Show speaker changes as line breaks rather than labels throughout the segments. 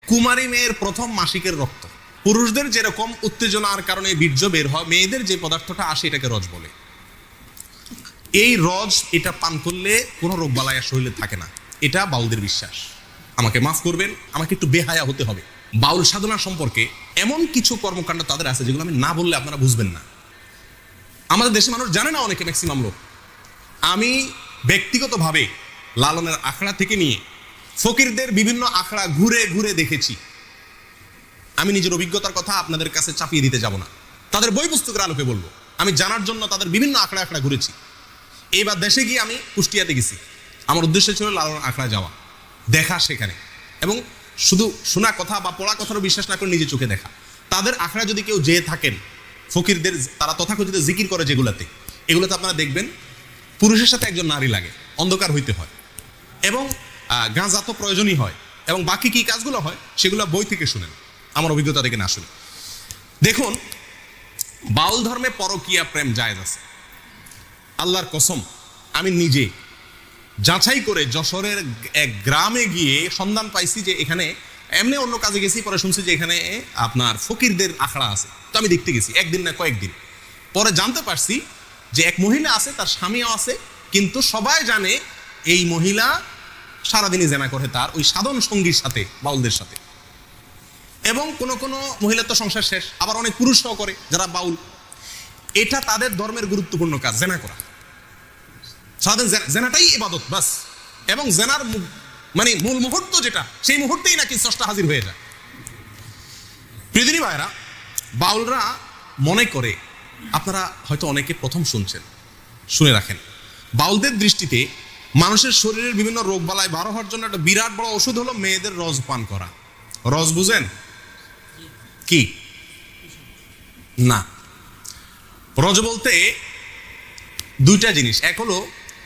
কুমারী মেয়ের প্রথম মাসিকের রক্ত। পুরুষদের যেরকম উত্তেজনার কারণে বীর্য বের হয়, মেয়েদের যে পদার্থটা আসে এটাকে রজ বলে। এই রজ এটা পান করলে কোনো রোগ বালায়া শরীরে থাকে না, এটা বাউলদের বিশ্বাস। আমাকে মাফ করবেন, আমাকে একটু বেহায়া হতে হবে। বাউল সাধনা সম্পর্কে এমন কিছু কর্মকাণ্ড তাদের আছে যেগুলো আমি না বললে আপনারা বুঝবেন না। আমাদের দেশে মানুষ জানে না, অনেকে ম্যাক্সিমাম লোক। আমি ব্যক্তিগতভাবে লালনের আখড়া থেকে নিয়ে ফকিরদের বিভিন্ন আখড়া ঘুরে ঘুরে দেখেছি। আমি নিজের অভিজ্ঞতার কথা আপনাদের কাছে চাপিয়ে দিতে যাব না, তাদের বই পুস্তকের আলোকে বলবো। আমি জানার জন্য তাদের বিভিন্ন আখড়া আখড়া ঘুরেছি। এইবার দেশে গিয়ে আমি কুষ্টিয়াতে গেছি। আমার উদ্দেশ্য ছিল লালনের আখড়া যাওয়া, দেখা সেখানে, এবং শুধু শোনা কথা বা পড়া কথারও বিশ্বাস না করে নিজে চোখে দেখা। তাদের আখড়া যদি কেউ যেয়ে থাকেন, ফকিরদের তারা তথাকথিত জিকির করে যেগুলাতে, এগুলোতে আপনারা দেখবেন পুরুষের সাথে একজন নারী লাগে, অন্ধকার হইতে হয়, এবং গাঁজা তো প্রয়োজনই হয়, এবং বাকি কি কাজগুলো হয় সেগুলো বই থেকে শুনেন, আমার অভিজ্ঞতা থেকে না শুনে। দেখুন, বাউল ধর্মে পরকীয়া প্রেম জায়েজ আছে। আল্লাহর কসম, আমি নিজে যাচাই করে যশোরের এক গ্রামে গিয়ে সন্ধান পাইছি যে এখানে, এমনি অন্য কাজে গেছি, পরে শুনছি যে এখানে আপনার ফকিরদের আখড়া আছে। তো আমি দেখতে গেছি, একদিন না কয়েকদিন পরে জানতে পারছি যে এক মহিলা আছে, তার স্বামীও আছে, কিন্তু সবাই জানে এই মহিলা সারাদিনই জেনা করে তার ওই সাধন সঙ্গীর সাথে, বাউলদের সাথে। এবং কোনো কোনো মহিলা তো সংসার শেষ, আবার অনেক পুরুষরাও করে যারা বাউল। এটা তাদের ধর্মের গুরুত্বপূর্ণ কাজ, জেনা করা। সারাদিন জেনাটাই ইবাদত বাস, এবং জেনার মানে মূল মুহূর্ত যেটা, সেই মুহূর্তেই নাকি স্রষ্টা হাজির হয়ে যায়। প্রিয়দিনী ভাইরা, বাউলরা মনে করে, আপনারা হয়তো অনেকে প্রথম শুনছেন, শুনে রাখেন, বাউলদের দৃষ্টিতে মানুষের শরীরের বিভিন্ন রোগ বালাই ভালো হওয়ার জন্য একটা বিরাট বড় ওষুধ হলো মেয়েদের রজ পান করা। রজ বুঝেন কি? না, রজ বলতে দুইটা জিনিস। এক হলো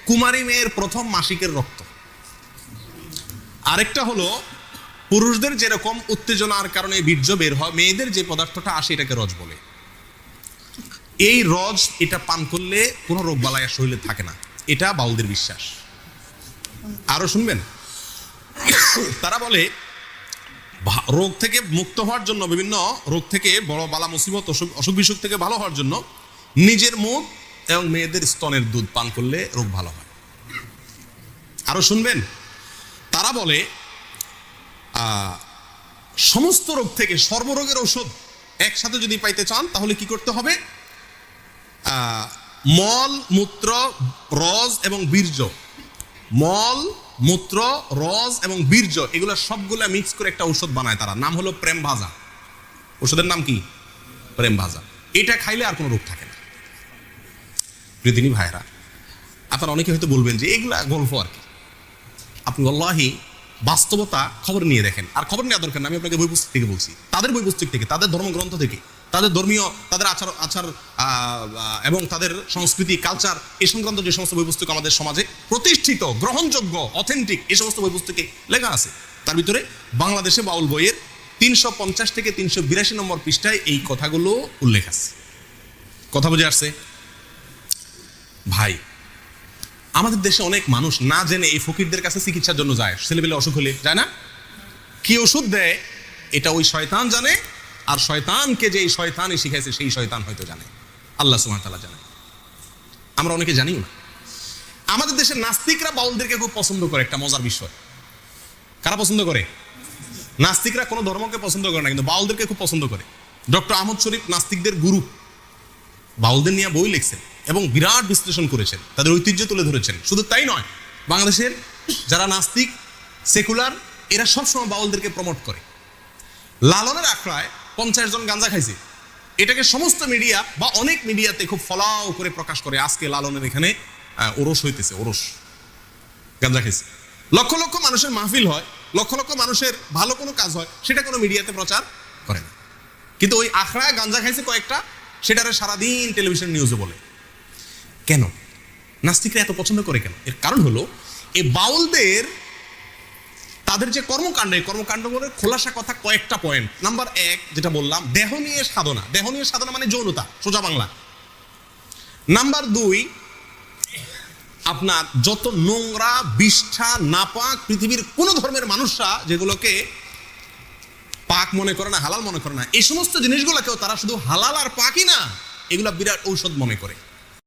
কুমারী মেয়ের প্রথম মাসিকের রক্ত, আরেকটা হলো পুরুষদের যেরকম উত্তেজনার কারণে বীর্য বের হয়, মেয়েদের যে পদার্থটা আসে এটাকে রজ বলে। এই রজ এটা পান করলে কোনো রোগ বালায়া শরীরে থাকে না, এটা বাউলদের বিশ্বাস। আরো শুনবেন, তারা বলে রোগ থেকে মুক্ত হওয়ার জন্য, বিভিন্ন রোগ থেকে, বড় বালা মুসিবত অসুখ বিসুখ থেকে ভালো হওয়ার জন্য নিজের মুখ এবং মেয়েদের স্তনের দুধ পান করলে রোগ ভালো হয়। আরো শুনবেন, তারা বলে সমস্ত রোগ থেকে সর্বরোগের ঔষধ একসাথে যদি পাইতে চান তাহলে কি করতে হবে? মল, মূত্র, রজ এবং বীর্য, মল, মূত্র, রজ এবং বীর্য, এগুলো সবগুলা মিক্স করে একটা ঔষধ বানায় তারা, নাম হলো প্রেম ভাজা। ওষুধের নাম কি? প্রেম ভাজা। এটা খাইলে আর কোনো রোগ থাকে না। প্রিয়দিনী ভাইরা, আপনারা অনেকে হয়তো বলবেন যে এগুলা গল্প আর কি। আপনি আল্লাহি বাস্তবতা খবর নিয়ে দেখেন, আর খবর নেওয়া দরকার না, আমি আপনাকে বই পুস্তক থেকে বলছি, তাদের বই পুস্তক থেকে, তাদের ধর্মগ্রন্থ থেকে, তাদের ধর্মীয়, তাদের আচার এবং তাদের সংস্কৃতি, কালচার, এই সংক্রান্ত যে সমস্ত বই পুস্তক আমাদের সমাজে প্রতিষ্ঠিত, গ্রহণযোগ্য, অথেন্টিক, এই সমস্ত বই পুস্তকে লেখা আছে। তার ভিতরে বাংলাদেশে বাউল বইয়ের 350 থেকে 382 নম্বর পৃষ্ঠায় এই কথাগুলো উল্লেখ আছে। কথা বুঝে আসছে ভাই? আমাদের দেশে অনেক মানুষ না জেনে এই ফকিরদের কাছে চিকিৎসার জন্য যায়, ছেলেবেলে অসুখ হলে যায় না, কি ওষুধ দেয় এটা ওই শয়তান জানে, আর শয়তানকে যে এই শয়তানই শিখাইছে সেই শয়তান হয়তো জানে, আল্লাহ সুবহানাহু ওয়া তাআলা জানে, আমরা অনেকে জানিও না। আমাদের দেশের নাস্তিকরা বাউলদেরকে খুব পছন্দ করে, একটা মজার বিষয়। কারা পছন্দ করে? নাস্তিকরা কোনো ধর্মকে পছন্দ করে না, কিন্তু বাউলদেরকে খুব পছন্দ করে। ডক্টর আহমদ শরীফ নাস্তিকদের গুরু, বাউলদের নিয়ে বই লিখছেন এবং বিরাট বিশ্লেষণ করেছেন, তাদের ঐতিহ্য তুলে ধরেছেন। শুধু তাই নয়, বাংলাদেশের যারা নাস্তিক, সেকুলার, এরা সবসময় বাউলদেরকে প্রমোট করে। লালনের আখড়ায় 50 জন গাঁজা খাইছে, এটাকে সমস্ত মিডিয়া বা অনেক মিডিয়াতে খুব ফলাও করে প্রকাশ করে, আজকে লালনের এখানে ওরস হইতেছে, ওরস, গাঁজা খাইছে। লক্ষ লক্ষ মানুষের মাহফিল হয়, লক্ষ লক্ষ মানুষের ভালো কোনো কাজ হয়, সেটা কোনো মিডিয়াতে প্রচার করে না। কিন্তু ওই আখড়ায় গাঁজা খাইছে কয়েকটা, সেটারে সারাদিন টেলিভিশন নিউজে বলে। কেন নাস্তিকরা এত পছন্দ করে কেন? এর কারণ হলো এই বাউলদের তাদের যে কর্মকাণ্ড, এই কর্মকাণ্ডগুলোর খোলাসা কথা কয়েকটা পয়েন্ট। নাম্বার 1 যেটা বললাম, দেহ নিয়ে সাধনা। দেহ নিয়ে সাধনা মানে যৌনতা, সোজা বাংলা। নাম্বার 2, আপনার যত নোংরা, বিষ্ঠা, নাপাক পৃথিবীর কোন ধর্মের মানুষরা যেগুলোকে মনে করে না, হালাল মনে করে না, এই সমস্ত জিনিসগুলোকেও তারা শুধু হালাল আর পাকই না, এগুলা বিরাট ঔষধ মনে করে।